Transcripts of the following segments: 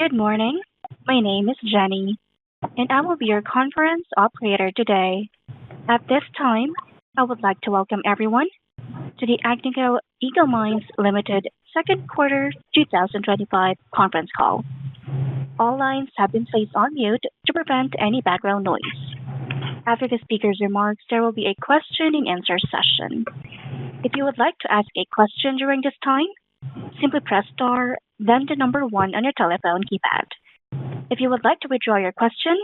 Good morning. My name is Jenny, and I will be your conference operator today. At this time, I would like to welcome everyone to the Agnico Eagle Mines Limited second quarter 2025 conference call. All lines have been placed on mute to prevent any background noise. After the speaker's remarks, there will be a question and answer session. If you would like to ask a question during this time, simply press star, then the number one on your telephone keypad. If you would like to withdraw your question,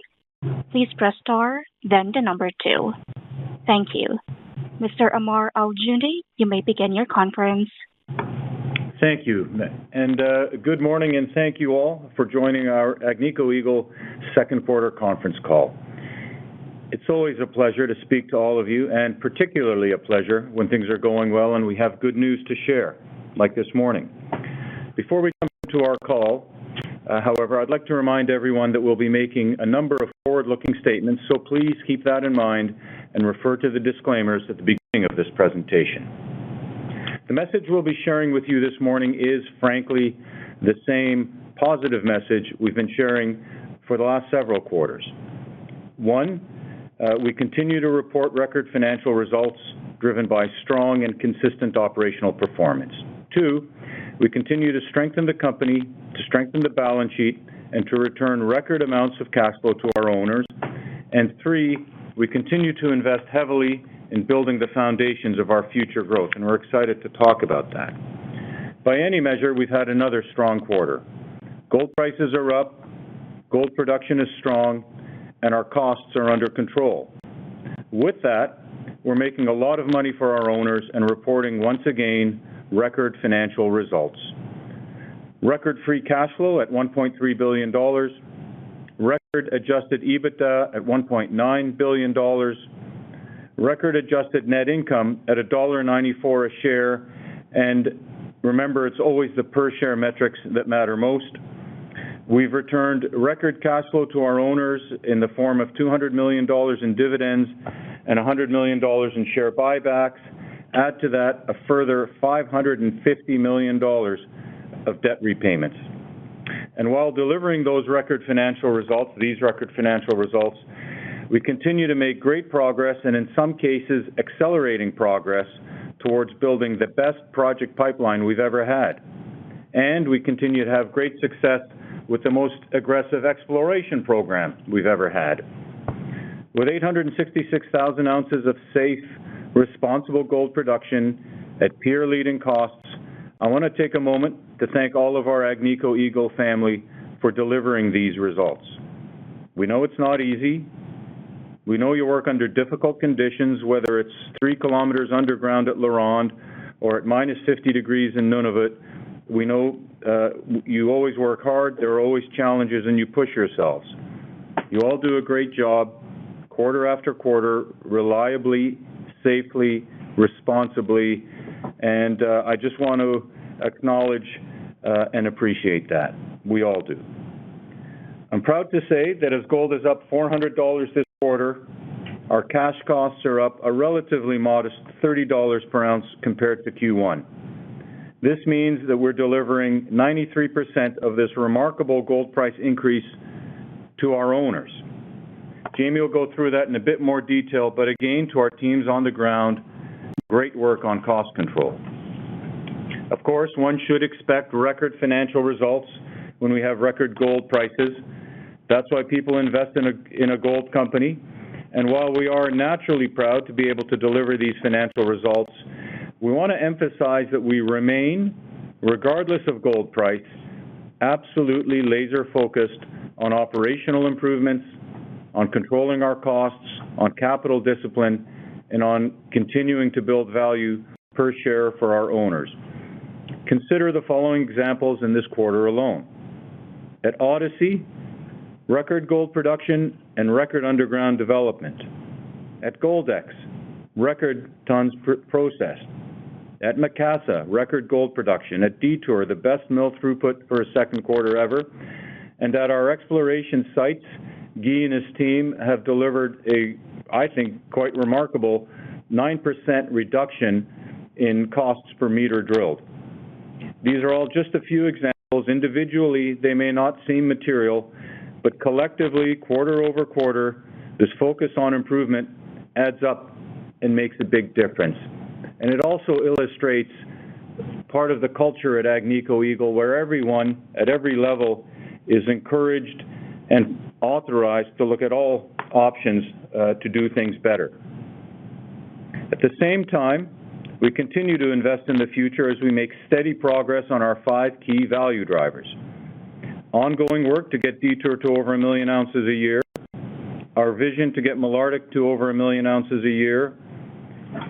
please press star, then the number two. Thank you. Mr. Amar Al-Jundi, you may begin your conference. Thank you. And good morning, and thank you all for joining our Agnico Eagle second quarter conference call. It's always a pleasure to speak to all of you, and particularly a pleasure when things are going well and we have good news to share, like this morning. Before we come to our call, however, I'd like to remind everyone that we'll be making a number of forward-looking statements, so please keep that in mind and refer to the disclaimers at the beginning of this presentation. The message we'll be sharing with you this morning is, frankly, the same positive message we've been sharing for the last several quarters. One, we continue to report record financial results driven by strong and consistent operational performance. Two, we continue to strengthen the company, to strengthen the balance sheet, and to return record amounts of cash flow to our owners. And three, we continue to invest heavily in building the foundations of our future growth, and we're excited to talk about that. By any measure, we've had another strong quarter. Gold prices are up, gold production is strong, and our costs are under control. With that, we're making a lot of money for our owners and reporting once again record financial results. Record free cash flow at $1.3 billion, record adjusted EBITDA at $1.9 billion, record adjusted net income at $1.94 a share, and remember, it's always the per share metrics that matter most. We've returned record cash flow to our owners in the form of $200 million in dividends and $100 million in share buybacks. Add to that a further $550 million of debt repayments. And while delivering those record financial results, we continue to make great progress, and in some cases accelerating progress towards building the best project pipeline we've ever had. And we continue to have great success with the most aggressive exploration program we've ever had. With 866,000 ounces of safe, responsible gold production at peer-leading costs, I want to take a moment to thank all of our Agnico Eagle family for delivering these results. We know it's not easy. We know you work under difficult conditions, whether it's 3 kilometers underground at LaRonde or at minus 50 degrees in Nunavut. We know you always work hard, there are always challenges, and you push yourselves. You all do a great job, quarter after quarter, reliably, safely, responsibly, and I just want to acknowledge and appreciate that. We all do. I'm proud to say that as gold is up $400 this quarter, our cash costs are up a relatively modest $30 per ounce compared to Q1. This means that we're delivering 93% of this remarkable gold price increase to our owners. Jamie will go through that in a bit more detail, but again, to our teams on the ground, great work on cost control. Of course, one should expect record financial results when we have record gold prices. That's why people invest in a gold company. And while we are naturally proud to be able to deliver these financial results, we want to emphasize that we remain, regardless of gold price, absolutely laser-focused on operational improvements, on controlling our costs, on capital discipline, and on continuing to build value per share for our owners. Consider the following examples in this quarter alone. At Odyssey, record gold production and record underground development. At Goldex, record tons processed. At Macassa, record gold production. At Detour, the best mill throughput for a second quarter ever. And at our exploration sites, Guy and his team have delivered a, I think, quite remarkable 9% reduction in costs per meter drilled. These are all just a few examples individually, they may not seem material, but collectively, quarter over quarter, this focus on improvement adds up and makes a big difference. And it also illustrates part of the culture at Agnico Eagle, where everyone at every level is encouraged and authorized to look at all options to do things better. At the same time, we continue to invest in the future as we make steady progress on our 5 key value drivers. Ongoing work to get Detour to over 1 million ounces a year, our vision to get Malartic to over 1 million ounces a year,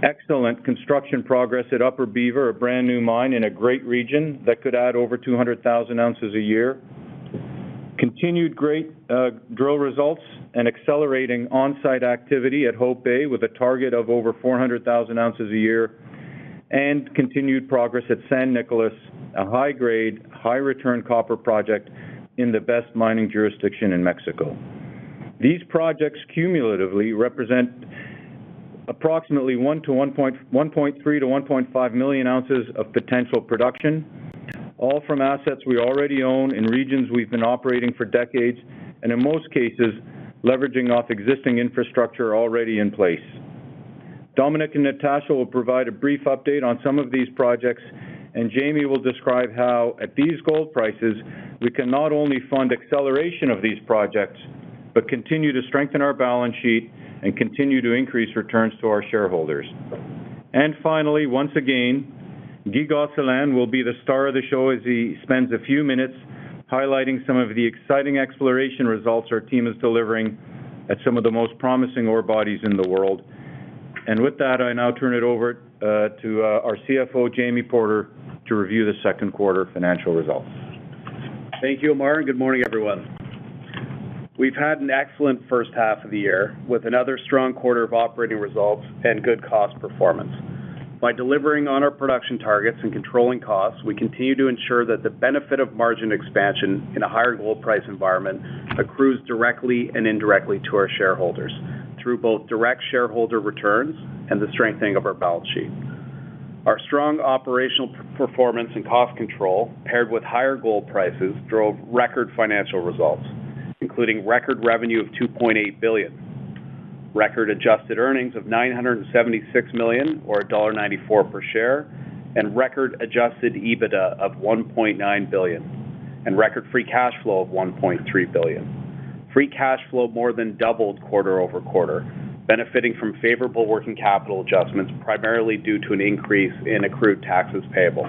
excellent construction progress at Upper Beaver, a brand new mine in a great region that could add over 200,000 ounces a year, continued great drill results and accelerating on-site activity at Hope Bay with a target of over 400,000 ounces a year, and continued progress at San Nicolas, a high-grade, high-return copper project in the best mining jurisdiction in Mexico. These projects cumulatively represent approximately 1.3 to 1.5 million ounces of potential production, all from assets we already own in regions we've been operating for decades, and in most cases, leveraging off existing infrastructure already in place. Dominic and Natasha will provide a brief update on some of these projects, and Jamie will describe how, at these gold prices, we can not only fund acceleration of these projects, but continue to strengthen our balance sheet and continue to increase returns to our shareholders. And finally, once again, Guy Gosselin will be the star of the show as he spends a few minutes highlighting some of the exciting exploration results our team is delivering at some of the most promising ore bodies in the world. And with that, I now turn it over to our CFO, Jamie Porter, to review the second quarter financial results. Thank you, Ammar, and good morning, everyone. We've had an excellent first half of the year with another strong quarter of operating results and good cost performance. By delivering on our production targets and controlling costs, we continue to ensure that the benefit of margin expansion in a higher gold price environment accrues directly and indirectly to our shareholders through both direct shareholder returns and the strengthening of our balance sheet. Our strong operational performance and cost control, paired with higher gold prices, drove record financial results, including record revenue of $2.8 billion, record adjusted earnings of $976 million, or $1.94 per share, and record adjusted EBITDA of $1.9 billion, and record free cash flow of $1.3 billion. Free cash flow more than doubled quarter over quarter, benefiting from favorable working capital adjustments, primarily due to an increase in accrued taxes payable.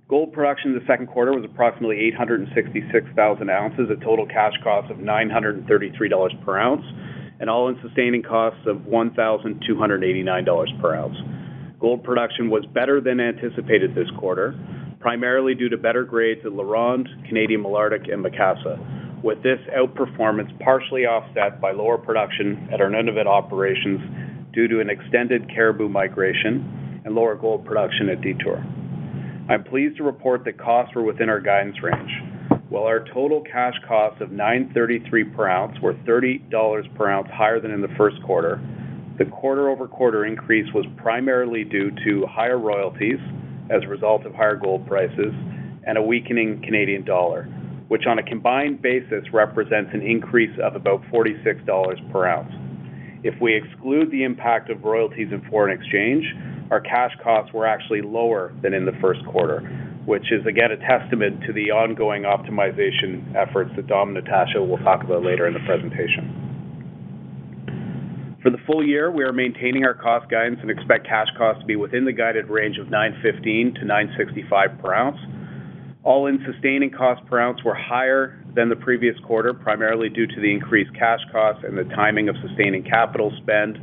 Gold production in the second quarter was approximately 866,000 ounces at total cash costs of $933 per ounce, and all-in sustaining costs of $1,289 per ounce. Gold production was better than anticipated this quarter, primarily due to better grades at LaRonde, Canadian Malartic, and Macassa, with this outperformance partially offset by lower production at our Nunavut operations due to an extended caribou migration and lower gold production at Detour. I'm pleased to report that costs were within our guidance range. While our total cash costs of $933 per ounce were $30 per ounce higher than in the first quarter, the quarter-over-quarter increase was primarily due to higher royalties as a result of higher gold prices and a weakening Canadian dollar, which on a combined basis represents an increase of about $46 per ounce. If we exclude the impact of royalties and foreign exchange, our cash costs were actually lower than in the first quarter, which is again a testament to the ongoing optimization efforts that Dom and Natasha will talk about later in the presentation. For the full year, we are maintaining our cost guidance and expect cash costs to be within the guided range of $915 to $965 per ounce. All-in sustaining costs per ounce were higher than the previous quarter, primarily due to the increased cash costs and the timing of sustaining capital spend.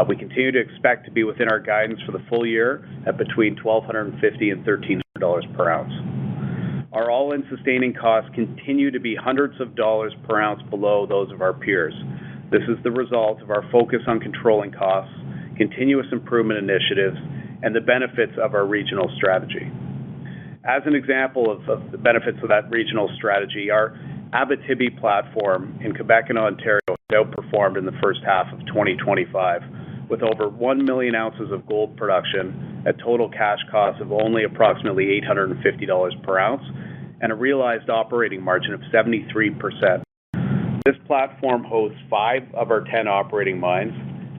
We continue to expect to be within our guidance for the full year at between $1,250 and $1,300 per ounce. Our all-in sustaining costs continue to be hundreds of dollars per ounce below those of our peers. This is the result of our focus on controlling costs, continuous improvement initiatives, and the benefits of our regional strategy. As an example of the benefits of that regional strategy, our Abitibi platform in Quebec and Ontario has outperformed in the first half of 2025, with over 1 million ounces of gold production at total cash costs of only approximately $850 per ounce and a realized operating margin of 73%. This platform hosts 5 of our 10 operating mines,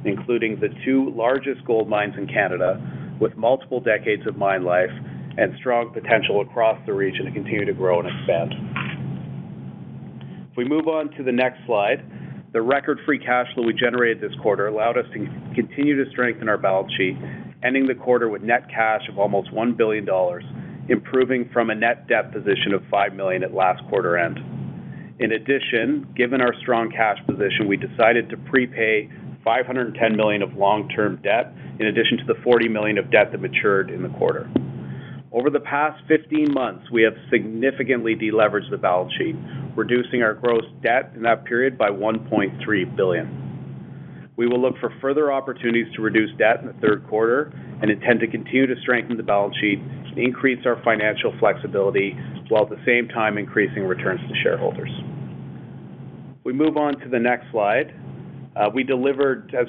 including the 2 largest gold mines in Canada, with multiple decades of mine life and strong potential across the region to continue to grow and expand. If we move on to the next slide, the record free cash flow we generated this quarter allowed us to continue to strengthen our balance sheet, ending the quarter with net cash of almost $1 billion, improving from a net debt position of $5 million at last quarter end. In addition, given our strong cash position, we decided to prepay $510 million of long-term debt, in addition to the $40 million of debt that matured in the quarter. Over the past 15 months, we have significantly deleveraged the balance sheet, reducing our gross debt in that period by $1.3 billion. We will look for further opportunities to reduce debt in the third quarter and intend to continue to strengthen the balance sheet and increase our financial flexibility while at the same time increasing returns to shareholders. We move on to the next slide. As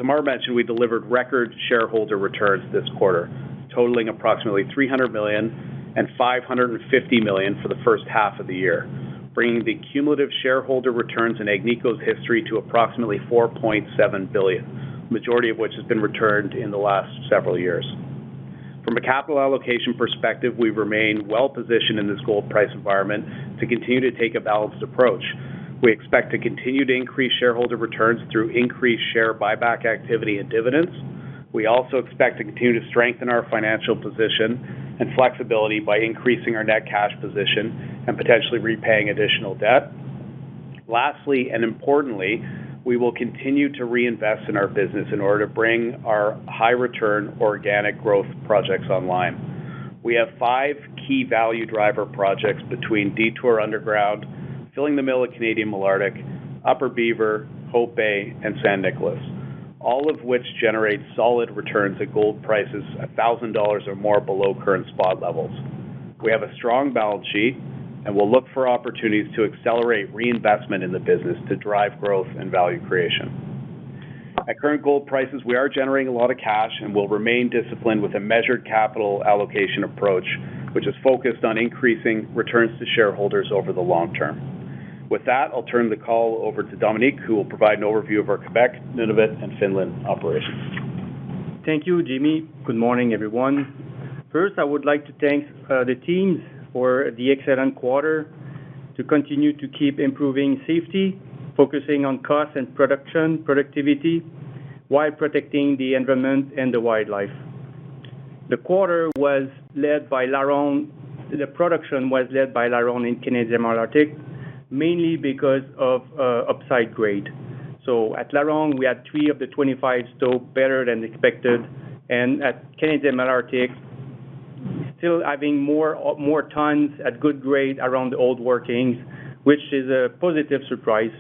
Amar mentioned, we delivered record shareholder returns this quarter, totaling approximately $300 million and $550 million for the first half of the year, bringing the cumulative shareholder returns in Agnico's history to approximately $4.7 billion, majority of which has been returned in the last several years. From a capital allocation perspective, we remain well positioned in this gold price environment to continue to take a balanced approach. We expect to continue to increase shareholder returns through increased share buyback activity and dividends. We also expect to continue to strengthen our financial position and flexibility by increasing our net cash position and potentially repaying additional debt. Lastly, and importantly, we will continue to reinvest in our business in order to bring our high-return organic growth projects online. We have 5 key value driver projects between Detour Underground, filling the mill at Canadian Malartic, Upper Beaver, Hope Bay, and San Nicolas, all of which generate solid returns at gold prices $1,000 or more below current spot levels. We have a strong balance sheet and will look for opportunities to accelerate reinvestment in the business to drive growth and value creation. At current gold prices, we are generating a lot of cash and will remain disciplined with a measured capital allocation approach, which is focused on increasing returns to shareholders over the long term. With that, I'll turn the call over to Dominique, who will provide an overview of our Quebec, Nunavut, and Finland operations. Thank you, Jimmy. Good morning, everyone. First, I would like to thank the teams for the excellent quarter, to continue to keep improving safety, focusing on cost and productivity, while protecting the environment and the wildlife. The quarter was led by LaRonde. The production was led by LaRonde in Canadian Malartic, mainly because of upside grade. So at LaRonde, we had 3 of the 25 stope better than expected, and at Canadian Malartic, still having more tons at good grade around the old workings, which is a positive surprise.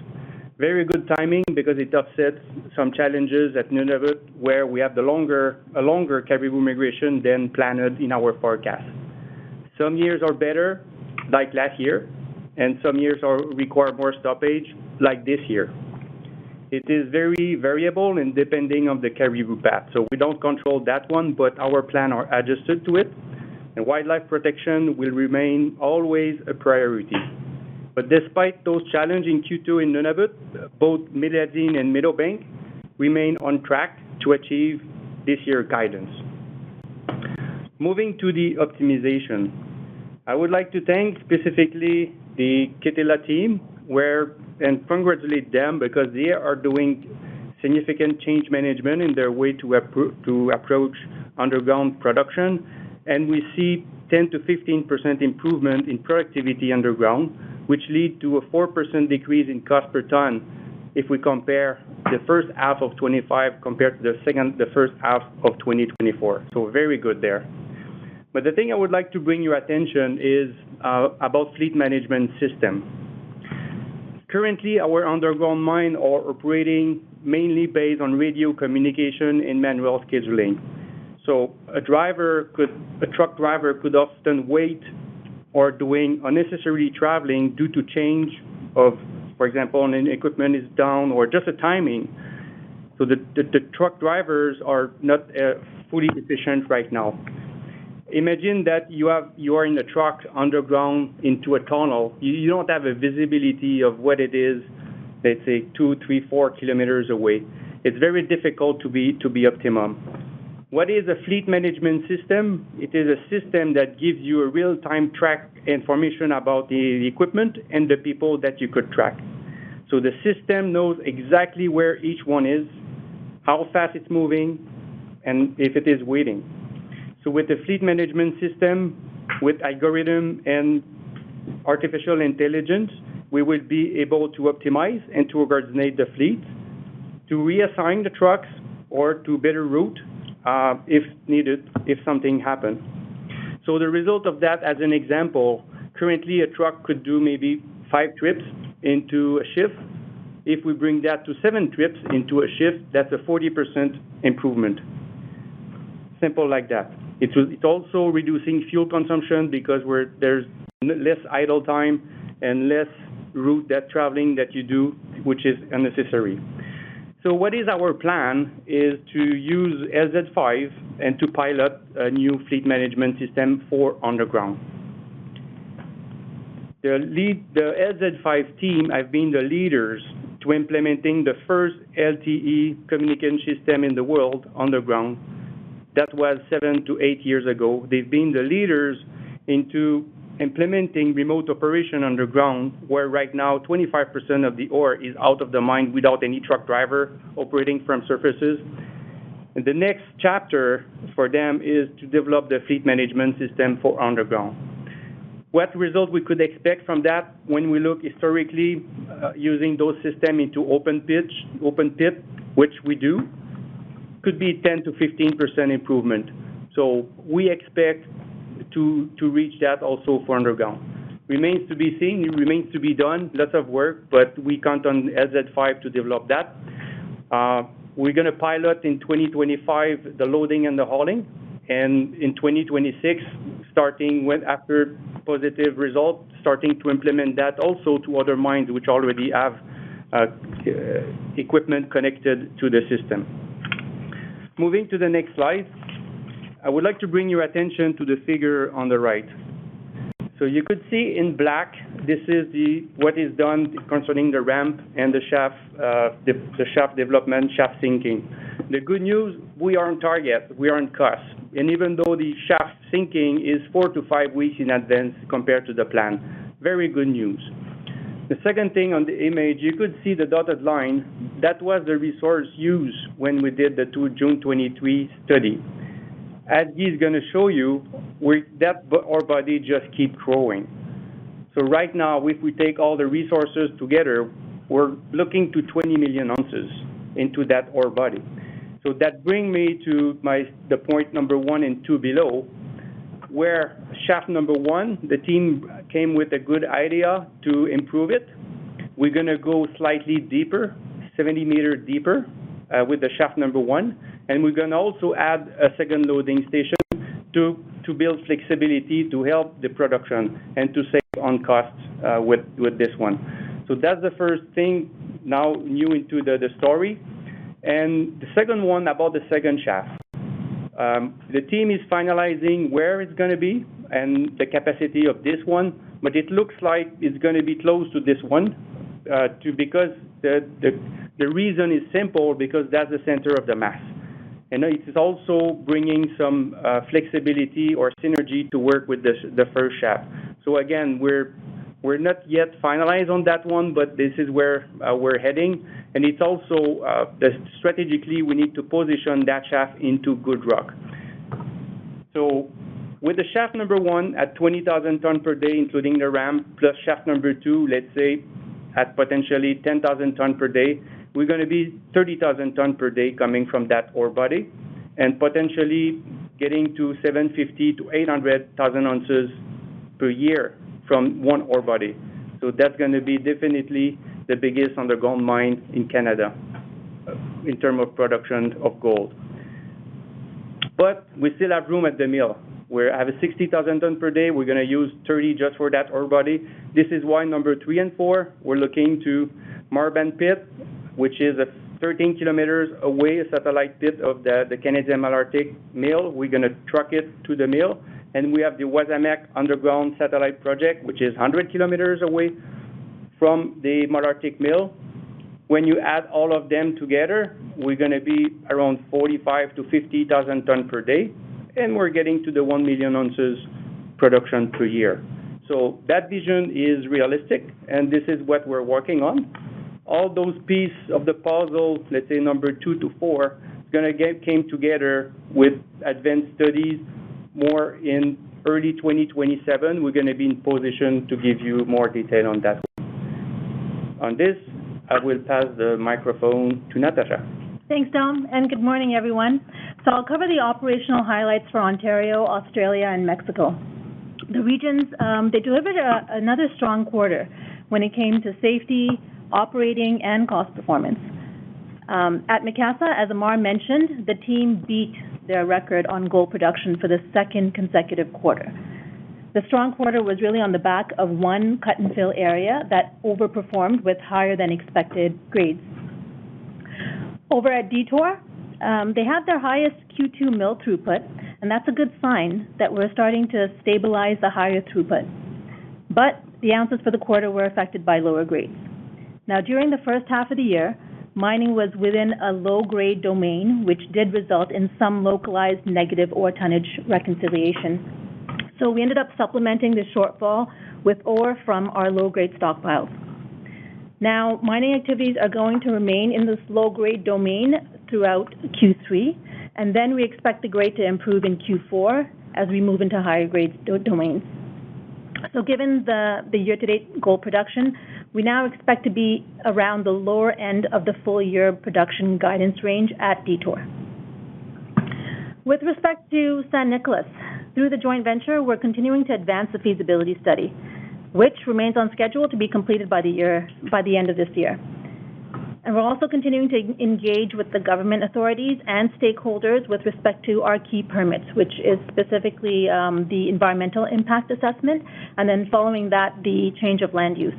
Very good timing because it offsets some challenges at Nunavut, where we have a longer caribou migration than planned in our forecast. Some years are better, like last year, and some years require more stoppage, like this year. It is very variable and depending on the caribou path. So we don't control that one, but our plan are adjusted to it. And wildlife protection will remain always a priority. But despite those challenges in Q2 in Nunavut, both Meliadine and Meadowbank remain on track to achieve this year's guidance. Moving to the optimization, I would like to thank specifically the Kittilä team and congratulate them because they are doing significant change management in their way to approach underground production, and we see 10 to 15% improvement in productivity underground, which lead to a 4% decrease in cost per ton if we compare the first half of 25 compared to the first half of 2024. So very good there. But the thing I would like to bring your attention is about fleet management system. Currently, our underground mines are operating mainly based on radio communication and manual scheduling. So a truck driver could often wait or doing unnecessary traveling due to change of, for example, an equipment is down or just a timing. So the truck drivers are not fully efficient right now. imagine that you are in a truck underground into a tunnel. You don't have a visibility of what it is, let's say 2, 3, 4 kilometers away. It's very difficult to be optimum. What is a fleet management system? It is a system that gives you a real-time track information about the equipment and the people that you could track. So the system knows exactly where each one is, how fast it's moving, and if it is waiting. So with the fleet management system, with algorithm and artificial intelligence, we will be able to optimize and to coordinate the fleet, to reassign the trucks or to better route if needed, if something happens. So the result of that, as an example, currently a truck could do maybe 5 trips into a shift. If we bring that to 7 trips into a shift, that's a 40% improvement. Simple like that. It's also reducing fuel consumption because there's less idle time and less route traveling that you do, which is unnecessary. So what is our plan is to use LZ5 and to pilot a new fleet management system for underground. The LZ5 team have been the leaders to implementing the first LTE communication system in the world underground. That was 7 to 8 years ago. They've been the leaders into implementing remote operation underground, where right now 25% of the ore is out of the mine without any truck driver operating from surfaces. And the next chapter for them is to develop the fleet management system for underground. What result we could expect from that when we look historically using those systems into open pit, which we do, could be 10 to 15% improvement. So we expect to reach that also for underground. Remains to be seen, it remains to be done, lots of work, but we count on LZ5 to develop that. We're going to pilot in 2025 the loading and the hauling, and in 2026, starting after positive results, starting to implement that also to other mines which already have equipment connected to the system. Moving to the next slide, I would like to bring your attention to the figure on the right. So you could see in black, this is what is done concerning the ramp and the shaft development, shaft sinking. The good news, we are on target, we are on cost. And even though the shaft sinking is 4 to 5 weeks in advance compared to the plan, very good news. The second thing on the image, you could see the dotted line. That was the resource used when we did the June 23 study. As he's going to show you, that ore body just keeps growing. So right now, if we take all the resources together, we're looking to 20 million ounces into that ore body. So that brings me to the point number 1 and 2 below, where shaft number 1, the team came with a good idea to improve it. We're going to go slightly deeper, 70 meters deeper with the shaft number 1, and we're going to also add a second loading station to build flexibility to help the production and to save on costs with this one. So that's the first thing now new into the story. And the second one about the second shaft. The team is finalizing where it's going to be and the capacity of this one, but it looks like it's going to be close to this one because the reason is simple, because that's the center of the mass. And it is also bringing some flexibility or synergy to work with the first shaft. So again, we're not yet finalized on that one, but this is where we're heading. And it's also, strategically, we need to position that shaft into good rock. So with the shaft number 1 at 20,000 tons per day, including the ramp, plus shaft number 2, let's say, at potentially 10,000 tons per day, we're going to be 30,000 tons per day coming from that ore body, and potentially getting to 750 to 800,000 ounces per year from one ore body. So that's going to be definitely the biggest underground mine in Canada in terms of production of gold. But we still have room at the mill. We have a 60,000 tons per day. We're going to use 30 just for that ore body. This is why number 3 and 4, we're looking to Marban Pit, which is a 13 kilometers away, a satellite pit of the Canadian Malartic mill. We're going to truck it to the mill, and we have the Wasamac underground satellite project, which is 100 kilometers away from the Malartic mill. When you add all of them together, we're going to be around 45 to 50,000 tons per day, and we're getting to the 1 million ounces production per year. So that vision is realistic, and this is what we're working on. All those pieces of the puzzle, let's say number 2 to 4, is going to came together with advanced studies more in early 2027. We're going to be in position to give you more detail on that. On this, I will pass the microphone to Natasha. Thanks, Dom, and good morning, everyone. So I'll cover the operational highlights for Ontario, Australia, and Mexico. The regions, they delivered another strong quarter when it came to safety, operating, and cost performance. At Macassa, as Amar mentioned, the team beat their record on gold production for the second consecutive quarter. The strong quarter was really on the back of one cut-and-fill area that overperformed with higher than expected grades. Over at Detour, they had their highest Q2 mill throughput, and that's a good sign that we're starting to stabilize the higher throughput. But the ounces for the quarter were affected by lower grades. Now, during the first half of the year, mining was within a low-grade domain, which did result in some localized negative ore tonnage reconciliation. So we ended up supplementing the shortfall with ore from our low-grade stockpiles. Now, mining activities are going to remain in this low-grade domain throughout Q3, and then we expect the grade to improve in Q4 as we move into higher-grade domains. So given the year-to-date gold production, we now expect to be around the lower end of the full-year production guidance range at Detour. With respect to San Nicolas, through the joint venture, we're continuing to advance the feasibility study, which remains on schedule to be completed by the end of this year. And we're also continuing to engage with the government authorities and stakeholders with respect to our key permits, which is specifically the environmental impact assessment, and then following that, the change of land use.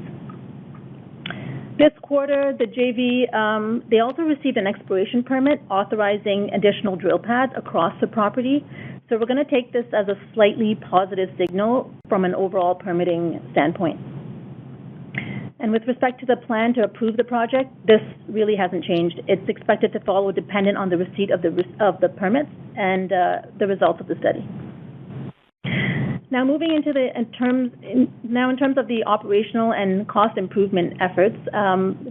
This quarter, the JV, they also received an exploration permit authorizing additional drill pads across the property. So we're going to take this as a slightly positive signal from an overall permitting standpoint. And with respect to the plan to approve the project, this really hasn't changed. It's expected to follow dependent on the receipt of the permits and the results of the study. Now, moving into in terms of the operational and cost improvement efforts,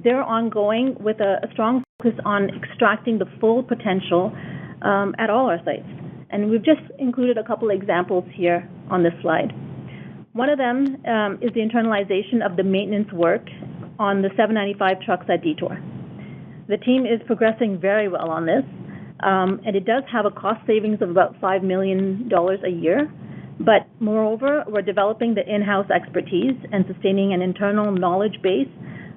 they're ongoing with a strong focus on extracting the full potential at all our sites. And we've just included a couple examples here on this slide. One of them is the internalization of the maintenance work on the 795 trucks at Detour. The team is progressing very well on this, and it does have a cost savings of about $5 million a year. But moreover, we're developing the in-house expertise and sustaining an internal knowledge base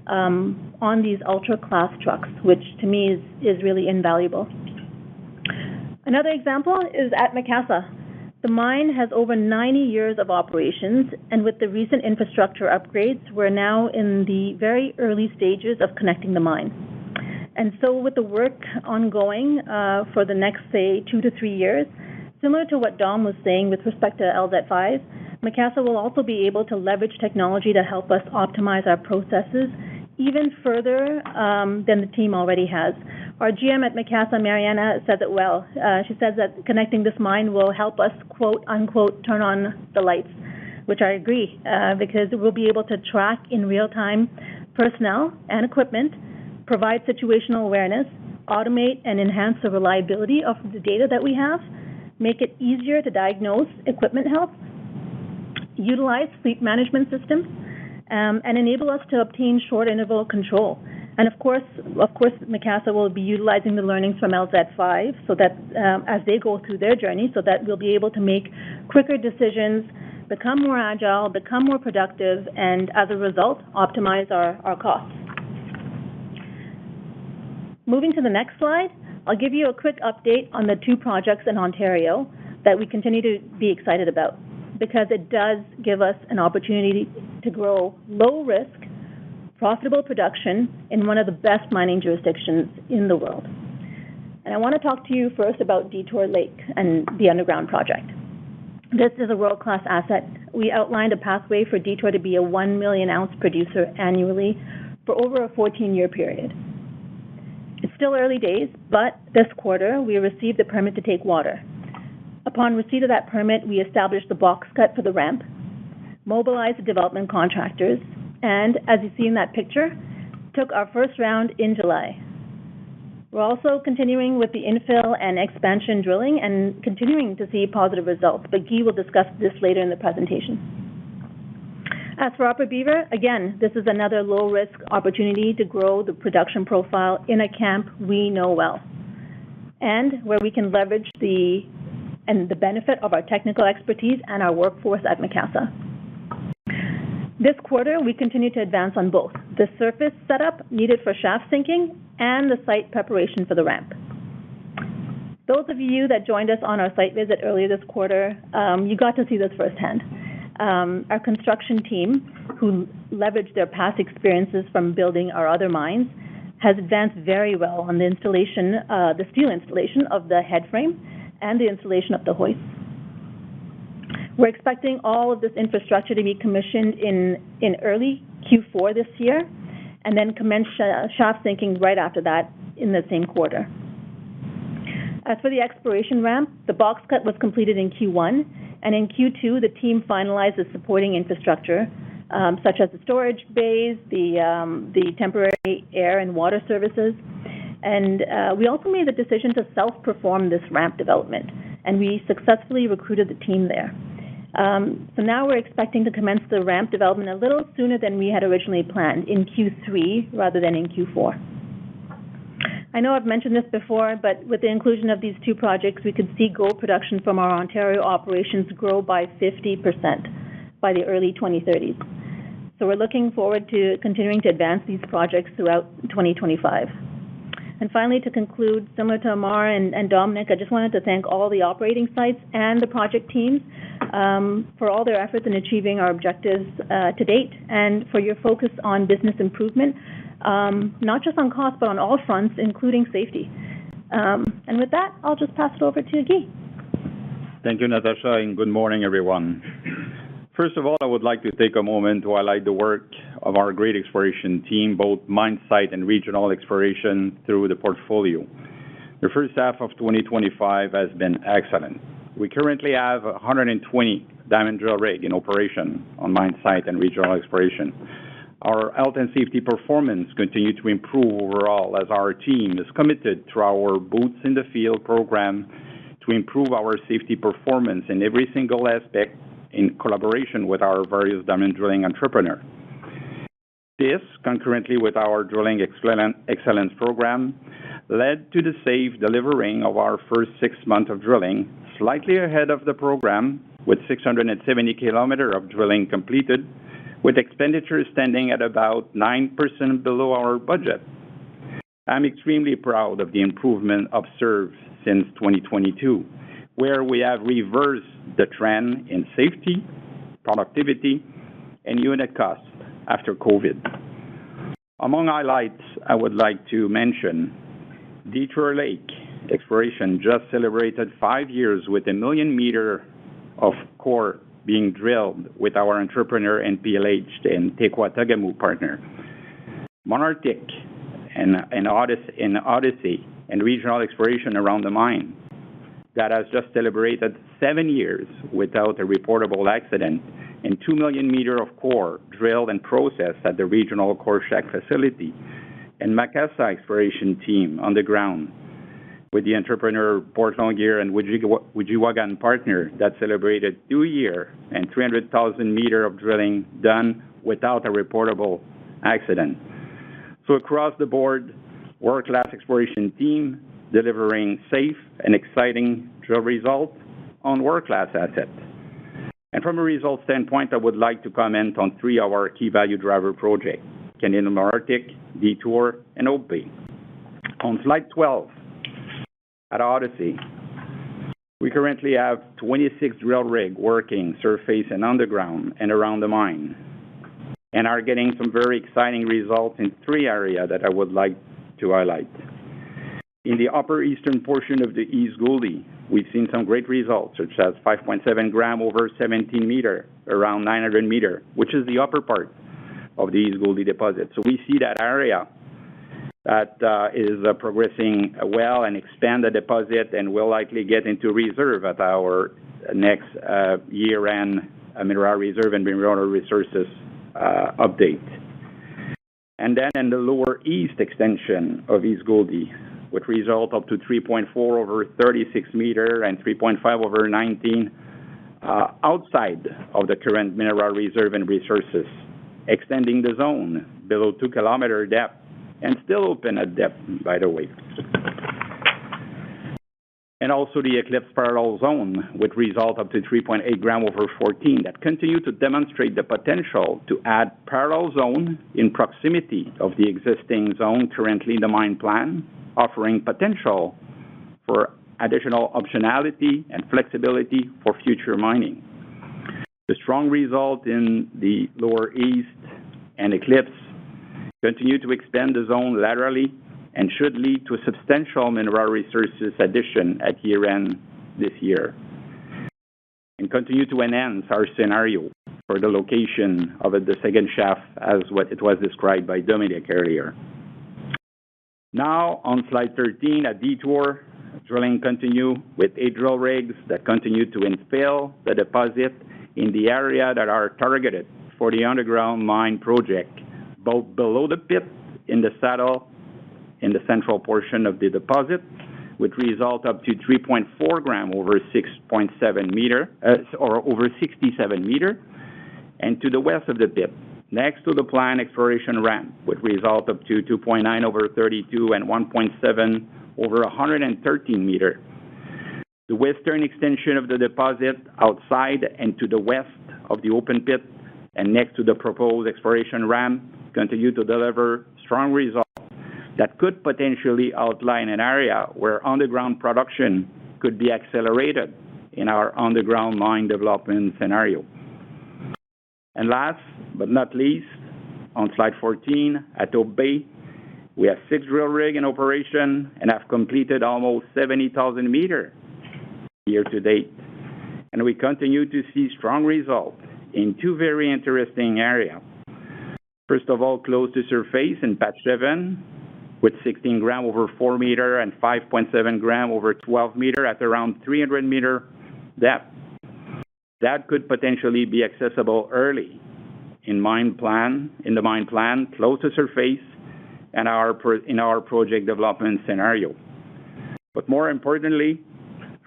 on these ultra-class trucks, which to me is really invaluable. Another example is at Macassa. The mine has over 90 years of operations, and with the recent infrastructure upgrades, we're now in the very early stages of connecting the mine. And so with the work ongoing for the next, say, 2 to 3 years, similar to what Dom was saying with respect to LZ5, Macassa will also be able to leverage technology to help us optimize our processes even further than the team already has. Our GM at Macassa, Mariana, says it well. She says that connecting this mine will help us, quote, unquote, turn on the lights, which I agree, because we'll be able to track in real time personnel and equipment, provide situational awareness, automate and enhance the reliability of the data that we have, make it easier to diagnose equipment health, utilize fleet management systems, and enable us to obtain short interval control. And of course, Macassa will be utilizing the learnings from LZ5 so that as they go through their journey, so that we'll be able to make quicker decisions, become more agile, become more productive, and as a result, optimize our costs. Moving to the next slide, I'll give you a quick update on the 2 projects in Ontario that we continue to be excited about, because it does give us an opportunity to grow low-risk, profitable production in one of the best mining jurisdictions in the world. And I want to talk to you first about Detour Lake and the underground project. This is a world-class asset. We outlined a pathway for Detour to be a 1 million ounce producer annually for over a 14-year period. It's still early days, but this quarter we received the permit to take water. Upon receipt of that permit, we established the box cut for the ramp, mobilized the development contractors, and as you see in that picture, took our first round in July. We're also continuing with the infill and expansion drilling and continuing to see positive results, but Guy will discuss this later in the presentation. As for Upper Beaver, again, this is another low-risk opportunity to grow the production profile in a camp we know well, and where we can leverage the benefit of our technical expertise and our workforce at Macassa. This quarter, we continue to advance on both the surface setup needed for shaft sinking and the site preparation for the ramp. Those of you that joined us on our site visit earlier this quarter, you got to see this firsthand. Our construction team, who leveraged their past experiences from building our other mines, has advanced very well on the installation, the steel installation of the head frame and the installation of the hoist. We're expecting all of this infrastructure to be commissioned in early Q4 this year, and then commence shaft sinking right after that in the same quarter. As for the exploration ramp, the box cut was completed in Q1, and in Q2, the team finalized the supporting infrastructure, such as the storage bays, the temporary air and water services, and we also made the decision to self-perform this ramp development, and we successfully recruited the team there. So now we're expecting to commence the ramp development a little sooner than we had originally planned, in Q3 rather than in Q4. I know I've mentioned this before, but with the inclusion of these two projects, we could see gold production from our Ontario operations grow by 50% by the early 2030s. So we're looking forward to continuing to advance these projects throughout 2025. And finally, to conclude, similar to Amar and Dominic, I just wanted to thank all the operating sites and the project teams for all their efforts in achieving our objectives to date, and for your focus on business improvement, not just on cost, but on all fronts, including safety. And with that, I'll just pass it over to Guy. Thank you, Natasha, and good morning, everyone. First of all, I would like to take a moment to highlight the work of our great exploration team, both mine site and regional exploration through the portfolio. The first half of 2025 has been excellent. We currently have 120 diamond drill rig in operation on mine site and regional exploration. Our health and safety performance continue to improve overall as our team is committed to our Boots in the Field program to improve our safety performance in every single aspect in collaboration with our various diamond drilling entrepreneurs. This, concurrently with our drilling excellence program, led to the safe delivering of our first 6 months of drilling, slightly ahead of the program, with 670 kilometers of drilling completed, with expenditures standing at about 9% below our budget. I'm extremely proud of the improvement observed since 2022, where we have reversed the trend in safety, productivity, and unit costs after COVID. Among highlights, I would like to mention Detour Lake exploration just celebrated 5 years with 1 million meters of core being drilled with our entrepreneur and PLH and Tequatagamu partner. Monarchic and Odyssey and regional exploration around the mine that has just celebrated 7 years without a reportable accident, and 2 million meters of core drilled and processed at the regional core shack facility, and Macassa exploration team on the ground with the entrepreneur Port Longyear and Wijiwagan partner that celebrated 2 years and 300,000 meters of drilling done without a reportable accident. So across the board, world-class exploration team delivering safe and exciting drill results on world-class assets. And from a results standpoint, I would like to comment on 3 of our key value driver projects, Canadian Malartic, Detour, and Hope Bay. On slide 12, at Odyssey, we currently have 26 drill rigs working surface and underground and around the mine, and are getting some very exciting results in 3 areas that I would like to highlight. In the upper eastern portion of the East Gouldie, we've seen some great results, such as 5.7 gram over 17 meter, around 900 meter, which is the upper part of the East Gouldie deposit. So we see that area that is progressing well and expand the deposit and will likely get into reserve at our next year-end mineral reserve and mineral resources update. And then in the lower east extension of East Gouldie, with result up to 3.4 over 36 meter and 3.5 over 19 outside of the current mineral reserve and resources, extending the zone below 2 kilometer depth and still open at depth, by the way. And also the Eclipse parallel zone with result up to 3.8 gram over 14 that continue to demonstrate the potential to add parallel zone in proximity of the existing zone currently in the mine plan, offering potential for additional optionality and flexibility for future mining. The strong result in the lower east and Eclipse continue to expand the zone laterally and should lead to a substantial mineral resources addition at year-end this year, and continue to enhance our scenario for the location of the second shaft as what it was described by Dominic earlier. Now, on slide 13, at Detour, drilling continue with 8 drill rigs that continue to infill the deposit in the area that are targeted for the underground mine project, both below the pit in the saddle in the central portion of the deposit, with result up to 3.4 gram over 6.7 meter, or over 67 meter, and to the west of the pit, next to the planned exploration ramp, with result up to 2.9 over 32 and 1.7 over 113 meter. The western extension of the deposit outside and to the west of the open pit and next to the proposed exploration ramp continue to deliver strong results that could potentially outline an area where underground production could be accelerated in our underground mine development scenario. And last but not least, on slide 14, at Hope Bay, we have 6 drill rigs in operation and have completed almost 70,000 meters year to date. And we continue to see strong results in 2 very interesting areas. First of all, close to surface in Patch 7, with 16 gram over 4 meter and 5.7 gram over 12 meter at around 300 meter depth. That could potentially be accessible early in the mine plan, close to surface, and in our project development scenario. But more importantly,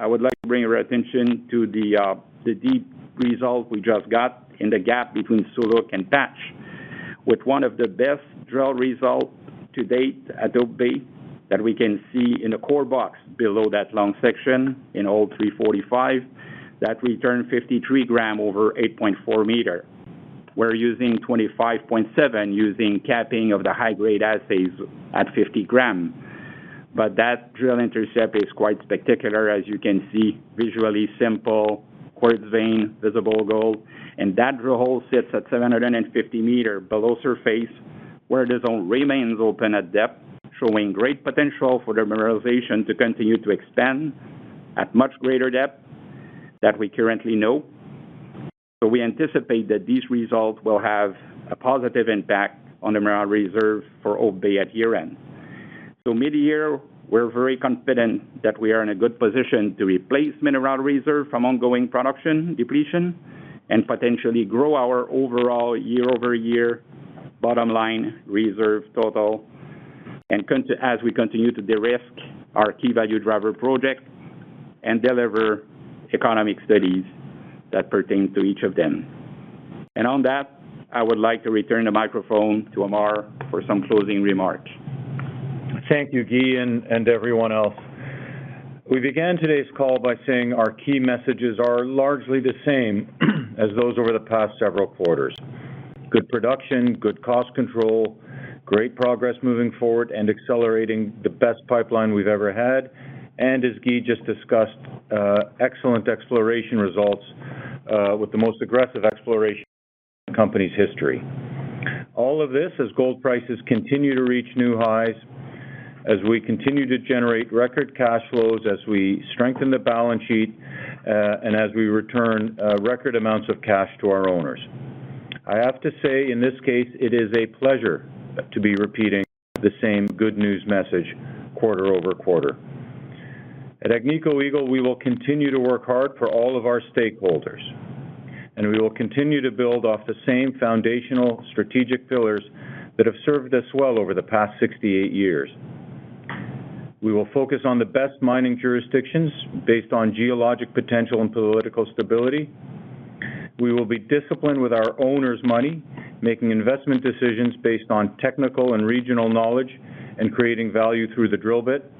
I would like to bring your attention to the deep result we just got in the gap between Suluk and Patch, with one of the best drill results to date at Hope Bay that we can see in the core box below that long section in hole 345 that returned 53 gram over 8.4 meter. We're using 25.7 using capping of the high-grade assays at 50 gram. But that drill intercept is quite spectacular, as you can see, visually simple, quartz vein, visible gold, and that drill hole sits at 750 meter below surface, where the zone remains open at depth, showing great potential for the mineralization to continue to expand at much greater depth that we currently know. So we anticipate that these results will have a positive impact on the mineral reserve for Hope Bay at year-end. So mid-year, we're very confident that we are in a good position to replace mineral reserve from ongoing production depletion and potentially grow our overall year-over-year bottom line reserve total, and as we continue to de-risk our key value driver project and deliver economic studies that pertain to each of them. And on that, I would like to return the microphone to Amar for some closing remarks. Thank you, Guy, and everyone else. We began today's call by saying our key messages are largely the same as those over the past several quarters. Good production, good cost control, great progress moving forward and accelerating the best pipeline we've ever had, and as Guy just discussed, excellent exploration results with the most aggressive exploration in the company's history. All of this as gold prices continue to reach new highs, as we continue to generate record cash flows, as we strengthen the balance sheet, and as we return record amounts of cash to our owners. I have to say, in this case, it is a pleasure to be repeating the same good news message quarter over quarter. At Agnico Eagle, we will continue to work hard for all of our stakeholders, and we will continue to build off the same foundational strategic pillars that have served us well over the past 68 years. We will focus on the best mining jurisdictions based on geologic potential and political stability. We will be disciplined with our owners' money, making investment decisions based on technical and regional knowledge and creating value through the drill bit.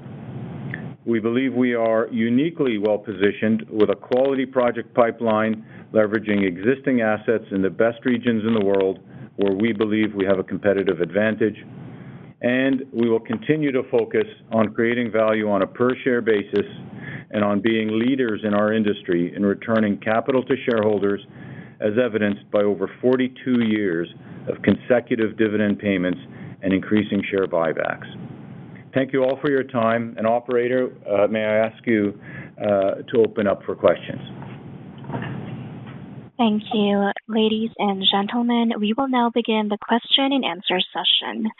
We believe we are uniquely well-positioned with a quality project pipeline leveraging existing assets in the best regions in the world where we believe we have a competitive advantage. And we will continue to focus on creating value on a per-share basis and on being leaders in our industry in returning capital to shareholders, as evidenced by over 42 years of consecutive dividend payments and increasing share buybacks. Thank you all for your time. And operator, may I ask you to open up for questions? Thank you. Ladies and gentlemen, we will now begin the question and answer session.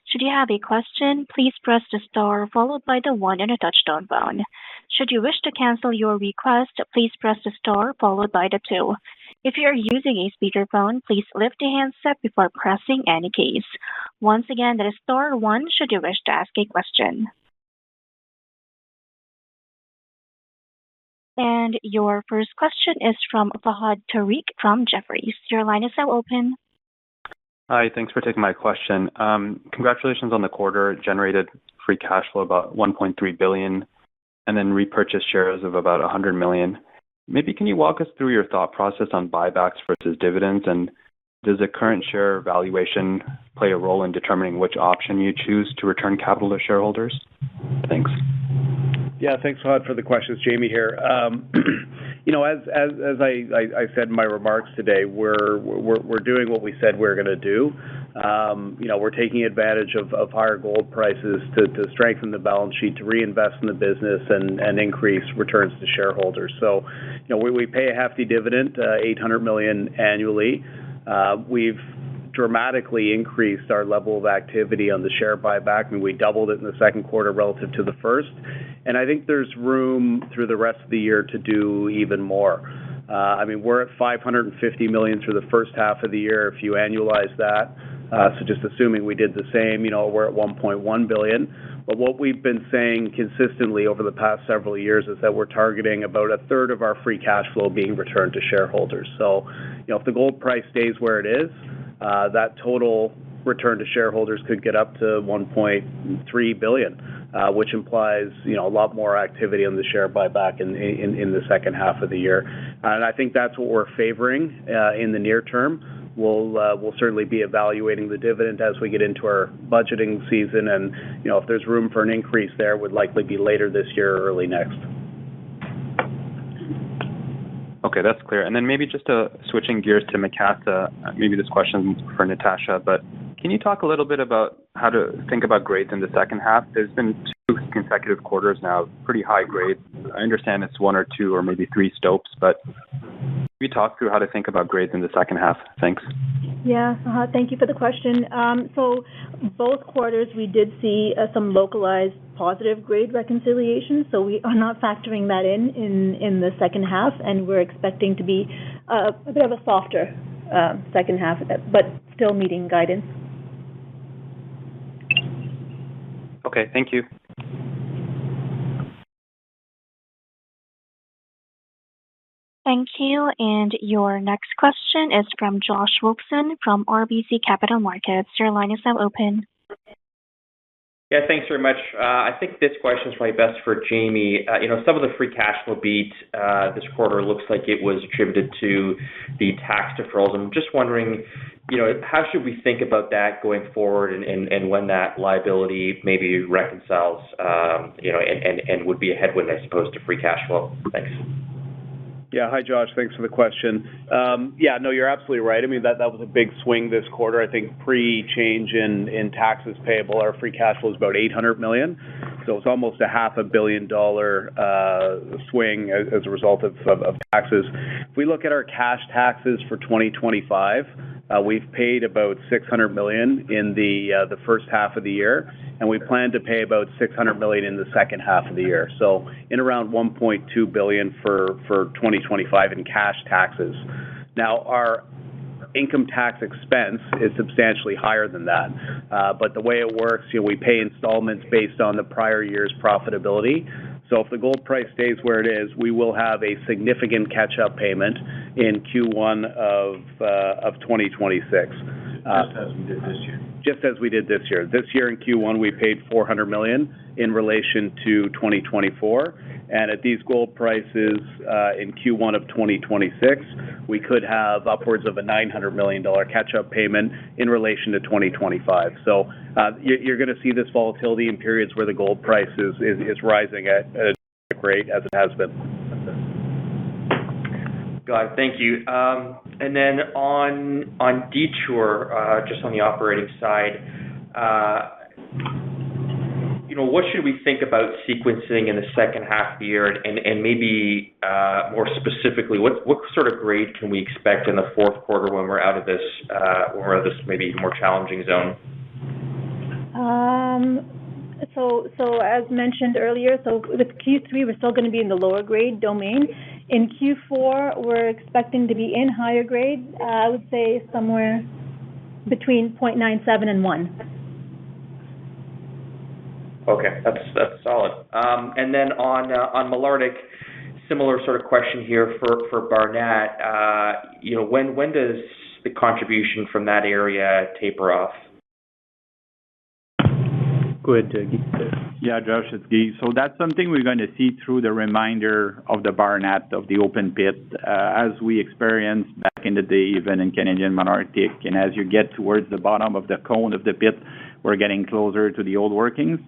Should you have a question, please press the star followed by the 1 on a touch-tone phone. Should you wish to cancel your request, please press the star followed by the 2. If you are using a speakerphone, please lift the handset before pressing any keys. Once again, that is star 1 should you wish to ask a question. And your first question is from Fahad Tariq from Jefferies. Your line is now open. Hi, thanks for taking my question. Congratulations on the quarter. Generated free cash flow about $1.3 billion and then repurchased shares of about $100 million. Maybe can you walk us through your thought process on buybacks versus dividends, and does the current share valuation play a role in determining which option you choose to return capital to shareholders? Thanks. Yeah, thanks, Fahad, for the questions. Jamie here. As I said in my remarks today, we're doing what we said we're going to do. We're taking advantage of higher gold prices to strengthen the balance sheet, to reinvest in the business, and increase returns to shareholders. So, we pay a hefty dividend, $800 million annually. We've dramatically increased our level of activity on the share buyback. I mean, we doubled it in the second quarter relative to the first. And I think there's room through the rest of the year to do even more. We're at $550 million through the first half of the year if you annualize that. So just assuming we did the same, we're at $1.1 billion. But what we've been saying consistently over the past several years is that we're targeting about a third of our free cash flow being returned to shareholders. So, if the gold price stays where it is, that total return to shareholders could get up to $1.3 billion, which implies, a lot more activity on the share buyback in the second half of the year. And I think that's what we're favoring in the near term. We'll certainly be evaluating the dividend as we get into our budgeting season, and if there's room for an increase there, it would likely be later this year or early next. Okay, that's clear. And then maybe just switching gears to Macassa, maybe this question for Natasha, but can you talk a little bit about how to think about grades in the second half? There's been 2 consecutive quarters now, pretty high grade. I understand it's 1 or 2 or maybe 3 stopes, but can we talk through how to think about grades in the second half? Thanks. Yeah, thank you for the question. So both quarters we did see some localized positive grade reconciliation, so we are not factoring that in the second half, and we're expecting to be a bit of a softer second half, but still meeting guidance. Okay, thank you. Thank you. And your next question is from Josh Wolfson from RBC Capital Markets. Your line is now open. Yeah, thanks very much. I think this question is probably best for Jamie. Some of the free cash flow beat this quarter looks like it was attributed to the tax deferrals. I'm just wondering, how should we think about that going forward, and when that liability maybe reconciles, and would be a headwind, I suppose, to free cash flow? Thanks. Yeah, hi Josh, thanks for the question. Yeah, no, you're absolutely right. I mean, that was a big swing this quarter. I think pre-change in taxes payable, our free cash flow is about $800 million. So it's almost a $500 million swing as a result of taxes. If we look at our cash taxes for 2025, we've paid about $600 million in the first half of the year, and we plan to pay about $600 million in the second half of the year. So in around $1.2 billion for 2025 in cash taxes. Now, our income tax expense is substantially higher than that. But the way it works, we pay installments based on the prior year's profitability. So if the gold price stays where it is, we will have a significant catch-up payment in Q1 of 2026. Just as we did this year. Just as we did this year. This year in Q1, we paid $400 million in relation to 2024. And at these gold prices in Q1 of 2026, we could have upwards of a $900 million catch-up payment in relation to 2025. So you're going to see this volatility in periods where the gold price is rising at a rate as it has been. Got it. Thank you. And then on Detour, just on the operating side, what should we think about sequencing in the second half of the year, and maybe more specifically, what sort of grade can we expect in the fourth quarter when we're out of this maybe more challenging zone? So as mentioned earlier, so with Q3 we're still going to be in the lower grade domain. In Q4 we're expecting to be in higher grade. I would say somewhere between 0.97 and 1. Okay, that's solid. And then on Malartic, similar sort of question here for Barnat. When does the contribution from that area taper off? Go ahead, Guy. Yeah, Josh, it's Guy. So that's something we're going to see through the remainder of the Barnat of the open pit, as we experienced back in the day, even in Canadian Malartic. And as you get towards the bottom of the cone of the pit, we're getting closer to the old workings.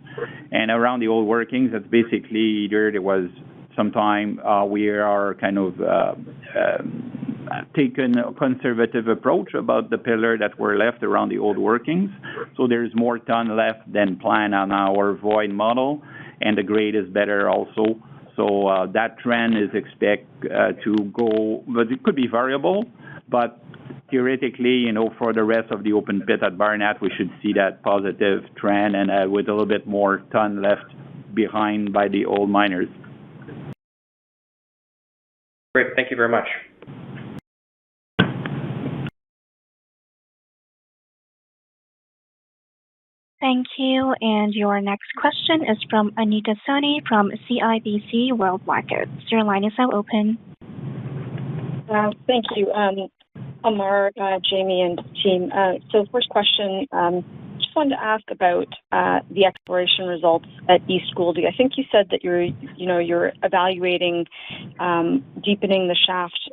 And around the old workings, that's basically either there was sometime we are kind of taken a conservative approach about the pillar that were left around the old workings. So there's more ton left than planned on our void model, and the grade is better also. So that trend is expected to go, but it could be variable, but theoretically, for the rest of the open pit at Barnat, we should see that positive trend and with a little bit more ton left behind by the old miners. Great. Thank you very much. Thank you. And your next question is from Anita Soni from CIBC World Markets. Your line is now open. Thank you. Amar, Jamie, and team. So first question, just wanted to ask about the exploration results at East Gouldie. I think you said that you're evaluating deepening the shaft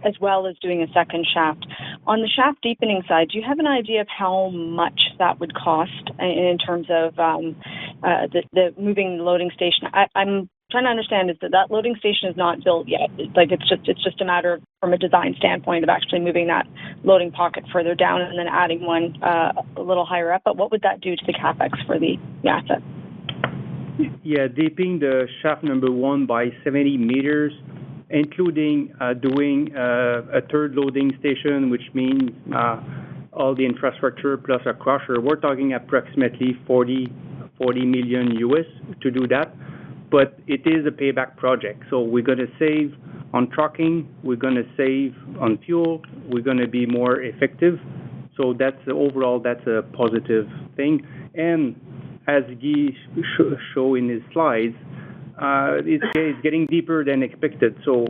as well as doing a second shaft. On the shaft deepening side, do you have an idea of how much that would cost in terms of the moving the loading station? I'm trying to understand is that loading station is not built yet. It's just a matter of, from a design standpoint, of actually moving that loading pocket further down and then adding one a little higher up. But what would that do to the capex for the asset? Yeah, deepening the shaft number 1 by 70 meters, including doing a third loading station, which means all the infrastructure plus a crusher. We're talking approximately $40 million US to do that. But it is a payback project. So we're going to save on trucking, we're going to save on fuel, we're going to be more effective. So that's a positive thing. And as Guy showed in his slides, it's getting deeper than expected. So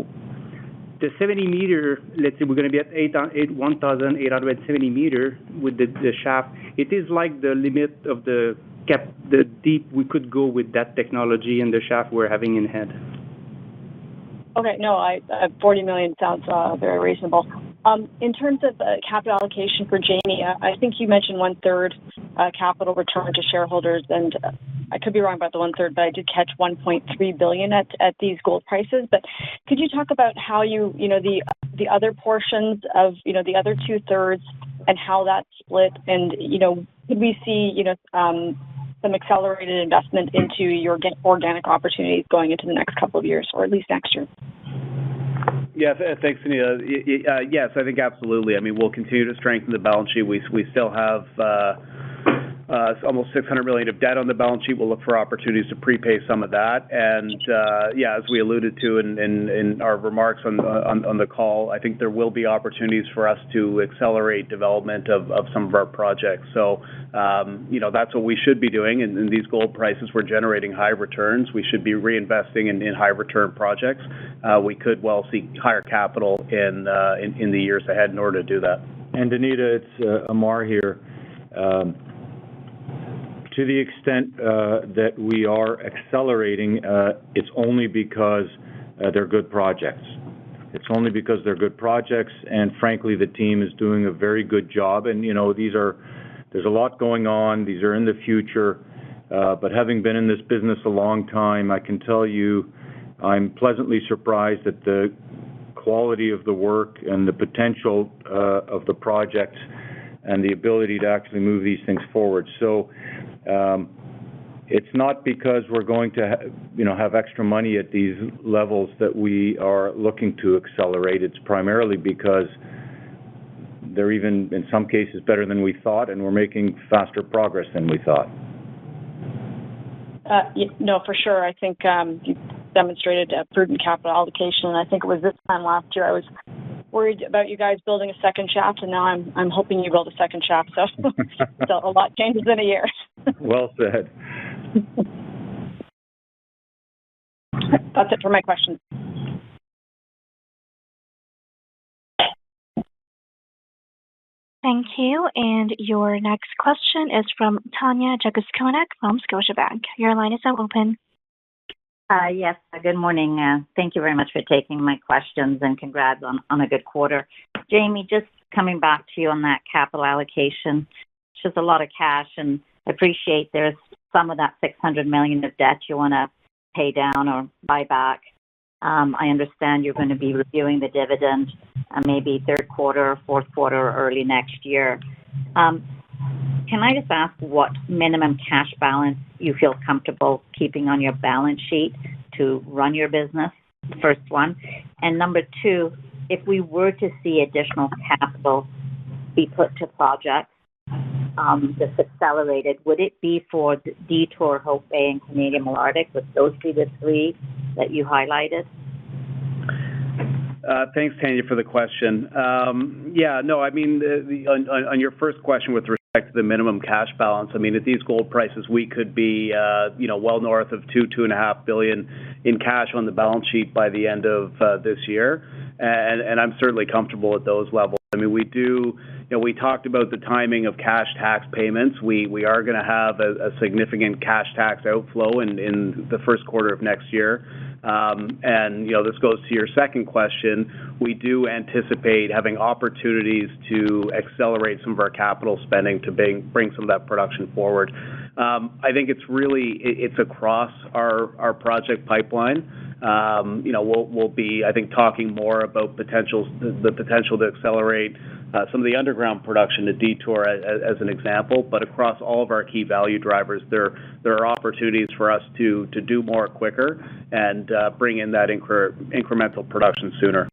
the 70 meter, let's say we're going to be at 1,870 meter with the shaft. It is like the limit of the deep we could go with that technology and the shaft we're having in hand. Okay, no, 40 million sounds very reasonable. In terms of capital allocation for Jamie, I think you mentioned 1/3 capital return to shareholders, and I could be wrong about the 1/3, but I did catch 1.3 billion at these gold prices. But could you talk about how the other portions of, the other 2/3 and how that's split? And, could we see, some accelerated investment into your organic opportunities going into the next couple of years, or at least next year? Yeah, thanks, Anita. Yes, I think absolutely. I mean, we'll continue to strengthen the balance sheet. We still have almost $600 million of debt on the balance sheet. We'll look for opportunities to prepay some of that. And as we alluded to in our remarks on the call, I think there will be opportunities for us to accelerate development of some of our projects. So, that's what we should be doing. And in these gold prices, we're generating high returns. We should be reinvesting in high return projects. We could well see higher capital in the years ahead in order to do that. And Anita, it's Amar here. To the extent that we are accelerating, it's only because they're good projects. It's only because they're good projects, and frankly, the team is doing a very good job. And there's a lot going on. These are in the future. But having been in this business a long time, I can tell you, I'm pleasantly surprised at the quality of the work and the potential of the projects and the ability to actually move these things forward. So it's not because we're going to have extra money at these levels that we are looking to accelerate. It's primarily because they're even, in some cases, better than we thought, and we're making faster progress than we thought. No, for sure. I think you demonstrated prudent capital allocation, and I think it was this time last year I was worried about you guys building a second shaft, and now I'm hoping you build a second shaft. So, so a lot changes in a year. Well said. That's it for my questions. Thank you. And your next question is from Tanya Jakusconek from Scotiabank. Your line is now open. Yes, good morning. Thank you very much for taking my questions, and congrats on a good quarter. Jamie, just coming back to you on that capital allocation, it's just a lot of cash, and I appreciate there's some of that $600 million of debt you want to pay down or buy back. I understand you're going to be reviewing the dividend maybe third quarter, fourth quarter, or early next year. Can I just ask what minimum cash balance you feel comfortable keeping on your balance sheet to run your business? First one. And number two, if we were to see additional capital be put to projects that's accelerated, would it be for Detour, Hope Bay, and Canadian Malartic? Would those be the three that you highlighted? Thanks, Tanya, for the question. I mean, on your first question with respect to the minimum cash balance, I mean, at these gold prices, we could be, well north of $2.5 billion in cash on the balance sheet by the end of this year, and I'm certainly comfortable at those levels. I mean, we do. We talked about the timing of cash tax payments. We are going to have a significant cash tax outflow in the first quarter of next year. This goes to your second question. We do anticipate having opportunities to accelerate some of our capital spending to bring some of that production forward. I think it's across our project pipeline. We'll be, I think, talking more about the potential to accelerate some of the underground production at Detour as an example, but across all of our key value drivers, there are opportunities for us to do more quicker and bring in that incremental production sooner.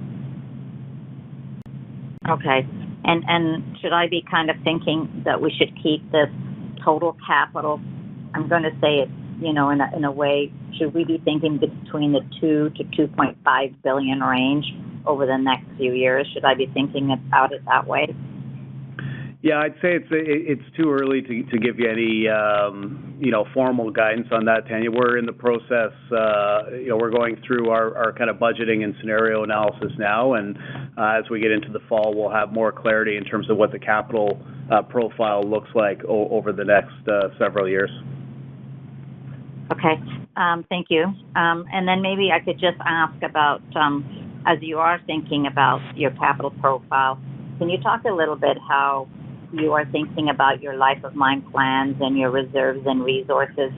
Okay. And should I be kind of thinking that we should keep this total capital? I'm going to say it, in a way, should we be thinking between the $2 to $2.5 billion range over the next few years? Should I be thinking about it that way? Yeah, I'd say it's too early to give you any formal guidance on that, Tanya. We're in the process. We're going through our kind of budgeting and scenario analysis now, and as we get into the fall, we'll have more clarity in terms of what the capital profile looks like over the next several years. Okay, thank you. And then maybe I could just ask about, as you are thinking about your capital profile, can you talk a little bit how you are thinking about your life of mine plans and your reserves and resources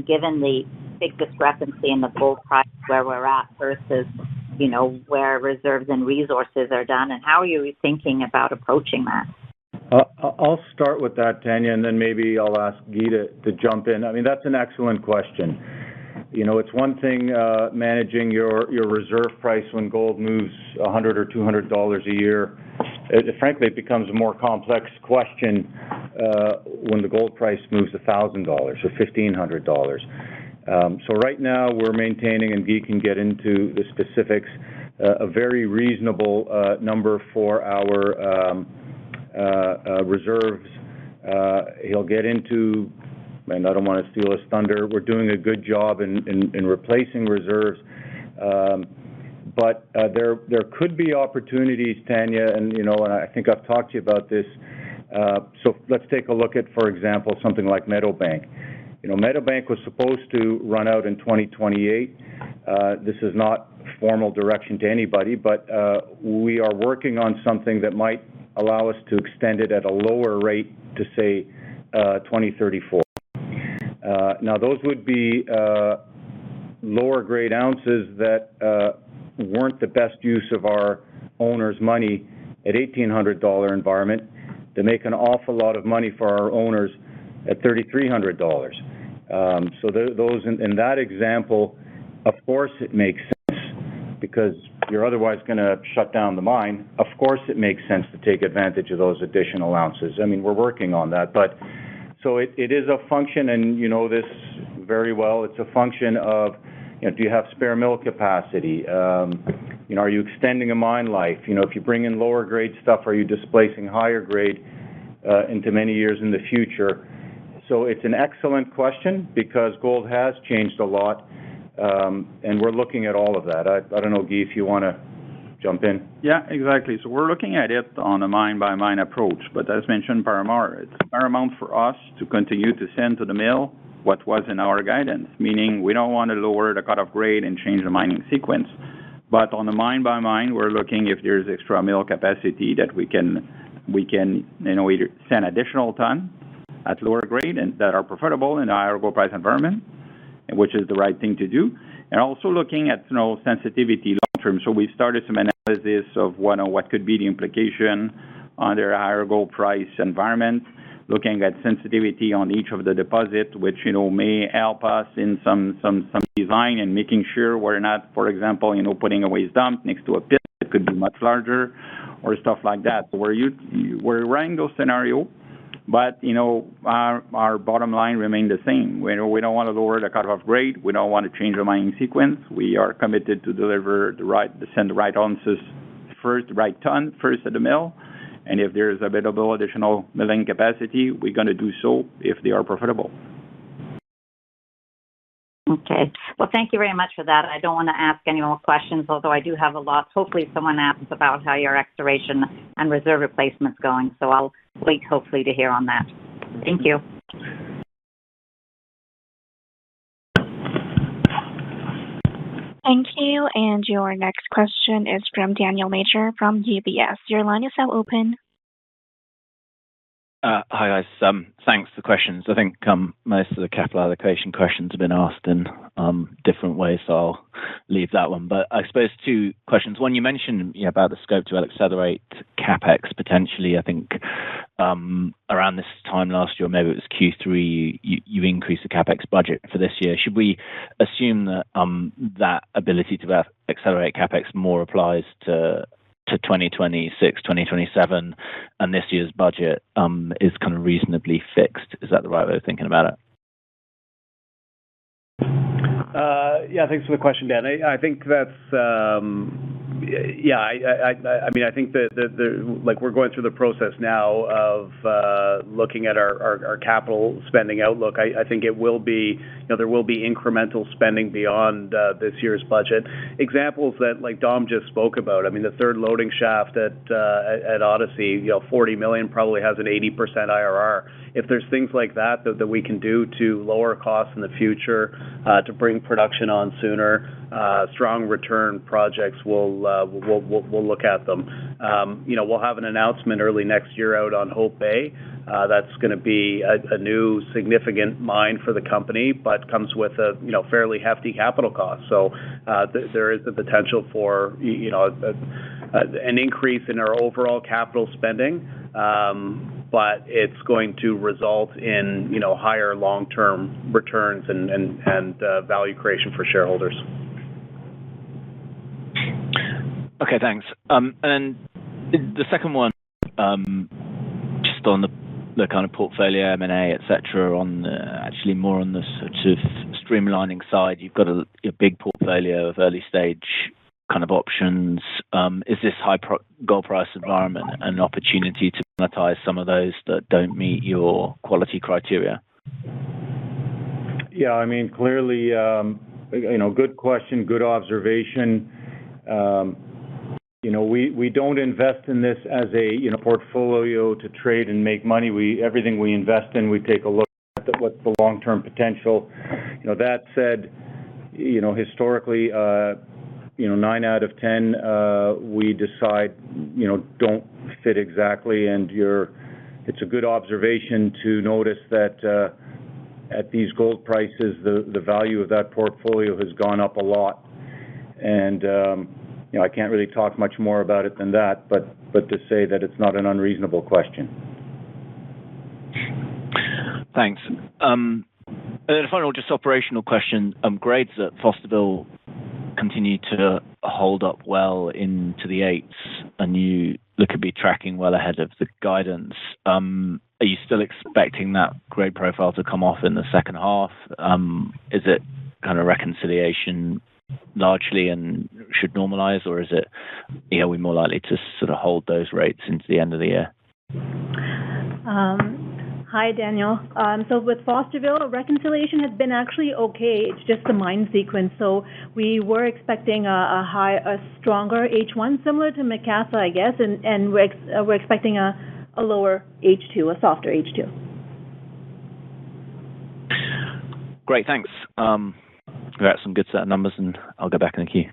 given the big discrepancy in the gold price where we're at versus, where reserves and resources are done, and how are you thinking about approaching that? I'll start with that, Tanya, and then maybe I'll ask Guy to jump in. I mean, that's an excellent question. It's one thing managing your reserve price when gold moves $100 or $200 a year. Frankly, it becomes a more complex question when the gold price moves $1,000 or $1,500. So right now we're maintaining, and Guy can get into the specifics, a very reasonable number for our reserves. He'll get into, and I don't want to steal his thunder, we're doing a good job in replacing reserves. But there could be opportunities, Tanya, and I think I've talked to you about this. So let's take a look at, for example, something like Meadowbank. Meadowbank was supposed to run out in 2028. This is not formal direction to anybody, but we are working on something that might allow us to extend it at a lower rate to, say, 2034. Now, those would be lower grade ounces that weren't the best use of our owners' money at $1,800 environment. They make an awful lot of money for our owners at $3,300. So those in that example, of course it makes sense because you're otherwise going to shut down the mine. Of course it makes sense to take advantage of those additional ounces. I mean, we're working on that. But so it is a function, and you know this very well, it's a function of, do you have spare mill capacity? Are you extending a mine life? If you bring in lower grade stuff, are you displacing higher grade into many years in the future? So it's an excellent question because gold has changed a lot, and we're looking at all of that. I don't know, Guy, if you want to jump in. Yeah, exactly. So we're looking at it on a mine-by-mine approach, but as mentioned by Amar, it's paramount for us to continue to send to the mill what was in our guidance, meaning we don't want to lower the cutoff grade and change the mining sequence. But on the mine-by-mine, we're looking if there's extra mill capacity that we can either send additional ton at lower grade and that are profitable in a higher gold price environment, which is the right thing to do. And also looking at sensitivity long term. So we've started some analysis of what could be the implication under a higher gold price environment, looking at sensitivity on each of the deposits, which may help us in some design and making sure we're not, for example, putting a waste dump next to a pit that could be much larger or stuff like that. So we're running those scenarios. But, our bottom line remained the same. We don't want to lower the cutoff grade. We don't want to change the mining sequence. We are committed to send the right ounces first, the right ton first at the mill. And if there's available additional milling capacity, we're going to do so if they are profitable. Okay. Well, thank you very much for that. I don't want to ask any more questions, although I do have a lot. Hopefully someone asks about how your exploration and reserve replacement's going. So I'll wait, hopefully, to hear on that. Thank you. Thank you. And your next question is from Daniel Major from UBS. Your line is now open. Hi, guys. Thanks for the questions. I think most of the capital allocation questions have been asked in different ways, so I'll leave that one. But I suppose two questions. One, you mentioned about the scope to accelerate CapEx potentially. I think around this time last year, maybe it was Q3, you increased the CapEx budget for this year. Should we assume that that ability to accelerate CapEx more applies to 2026, 2027, and this year's budget is kind of reasonably fixed? Is that the right way of thinking about it? Yeah, thanks for the question, Dan. I think that's I think that we're going through the process now of looking at our capital spending outlook. I think it will be, there will be incremental spending beyond this year's budget. Examples that like Dom just spoke about. I mean, the third loading shaft at Odyssey, $40 million probably has an 80% IRR. If there's things like that we can do to lower costs in the future, to bring production on sooner, strong return projects will we'll look at them. We'll have an announcement early next year out on Hope Bay. That's going to be a new significant mine for the company, but comes with a fairly hefty capital cost. So there is the potential for an increase in our overall capital spending, but it's going to result in higher long-term returns and value creation for shareholders. Okay, thanks. And then the second one, just on the kind of portfolio, M&A, et cetera, actually more on the sort of streamlining side. You've got a big portfolio of early stage kind of options. Is this high gold price environment an opportunity to monetize some of those that don't meet your quality criteria? Yeah, I mean, clearly, good question, good observation. We don't invest in this as a portfolio to trade and make money. Everything we invest in, we take a look at what's the long-term potential. That said, historically, 9 out of 10 we decide don't fit exactly, and it's a good observation to notice that at these gold prices, the value of that portfolio has gone up a lot, and I can't really talk much more about it than that, but to say that it's not an unreasonable question. Thanks. And then a final, just operational question. Grades at Fosterville continue to hold up well into the 8s, and you look to be tracking well ahead of the guidance. Are you still expecting that grade profile to come off in the second half? Is it kind of reconciliation largely and should normalize, or is it, are we more likely to sort of hold those rates into the end of the year? Hi, Daniel. So with Fosterville, reconciliation has been actually okay. It's just the mine sequence. So we were expecting a stronger H1, similar to Macassa, I guess, and we're expecting a lower H2, a softer H2. Great, thanks. We got some good set of numbers, and I'll go back in the queue.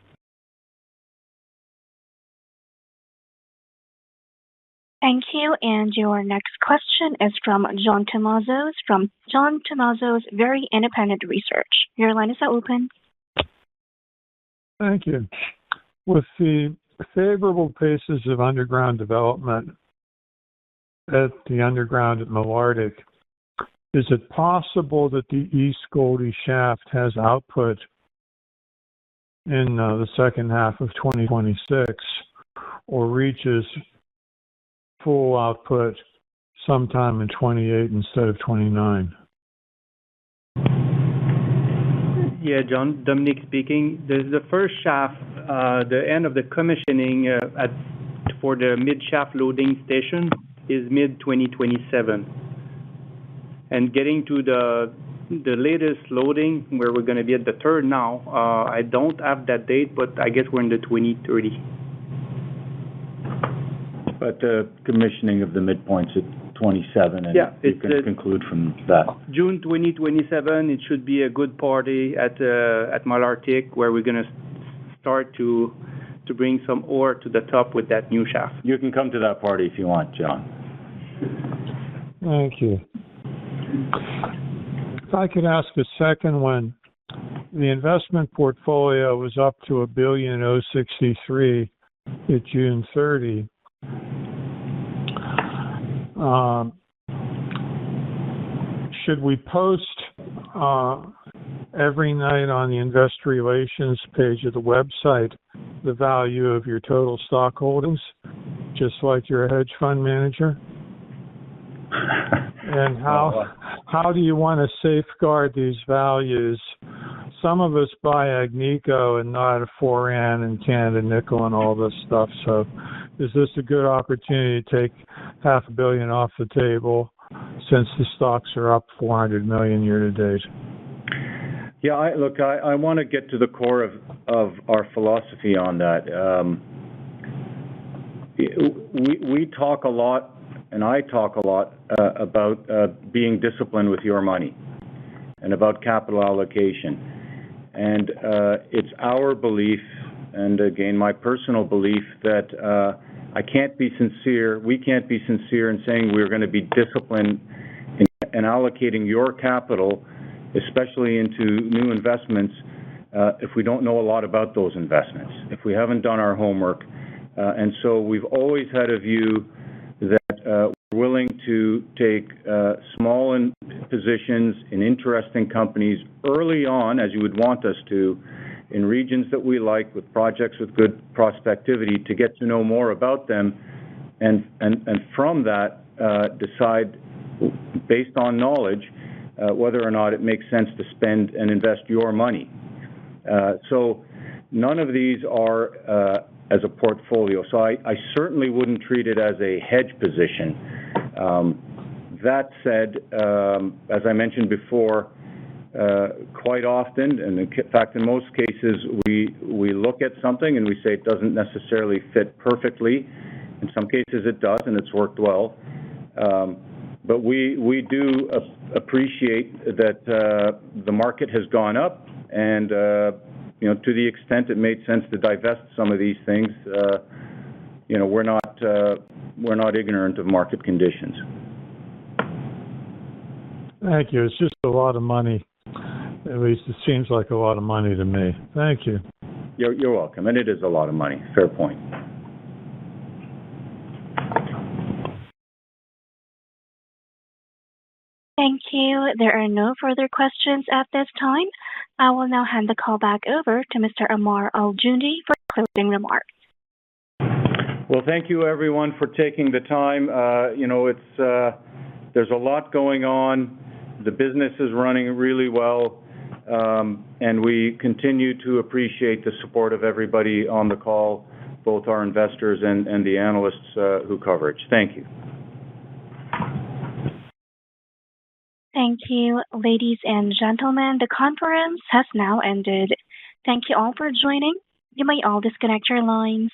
Thank you. And your next question is from John Tumazos from John Tumazos Very Independent Research. Your line is now open. Thank you. With the favorable paces of underground development at the underground at Malartic, is it possible that the East Goldie shaft has output in the second half of 2026 or reaches full output sometime in 28 instead of 29? Yeah, John, Dominic speaking. The first shaft, the end of the commissioning for the mid-shaft loading station is mid-2027. And getting to the latest loading, where we're going to be at the third now, I don't have that date, but I guess we're in the 2030. But the commissioning of the midpoint's at 27, and you can conclude from that. June 2027, it should be a good party at Malartic, where we're going to start to bring some ore to the top with that new shaft. You can come to that party if you want, John. Thank you. If I could ask a second one, the investment portfolio was up to $1,063 at June 30. Should we post every night on the investor relations page of the website the value of your total stock holdings, just like you're a hedge fund manager? And how do you want to safeguard these values? Some of us buy Agnico and not Foran and Canada Nickel and all this stuff. So is this a good opportunity to take $500 million off the table since the stocks are up $400 million year to date? Yeah, I want to get to the core of our philosophy on that. We talk a lot, and I talk a lot about being disciplined with your money and about capital allocation. And it's our belief and again, my personal belief that we can't be sincere in saying we're going to be disciplined in allocating your capital, especially into new investments, if we don't know a lot about those investments, if we haven't done our homework. And so we've always had a view that we're willing to take small positions in interesting companies early on, as you would want us to, in regions that we like, with projects with good prospectivity, to get to know more about them, and from that decide, based on knowledge, whether or not it makes sense to spend and invest your money. So none of these are as a portfolio. So I certainly wouldn't treat it as a hedge position. That said, as I mentioned before, quite often, and in fact in most cases, we look at something and we say it doesn't necessarily fit perfectly. In some cases it does, and it's worked well. But we do appreciate that the market has gone up, and to the extent it made sense to divest some of these things, we're not ignorant of market conditions. Thank you. It's just a lot of money. At least it seems like a lot of money to me. Thank you. You're welcome, and it is a lot of money. Fair point. Thank you. There are no further questions at this time. I will now hand the call back over to Mr. Ammar Al-Joundi for closing remarks. Well, thank you, everyone, for taking the time. There's a lot going on. The business is running really well, and we continue to appreciate the support of everybody on the call, both our investors and the analysts who cover it. Thank you. Thank you, ladies and gentlemen. The conference has now ended. Thank you all for joining. You may all disconnect your lines.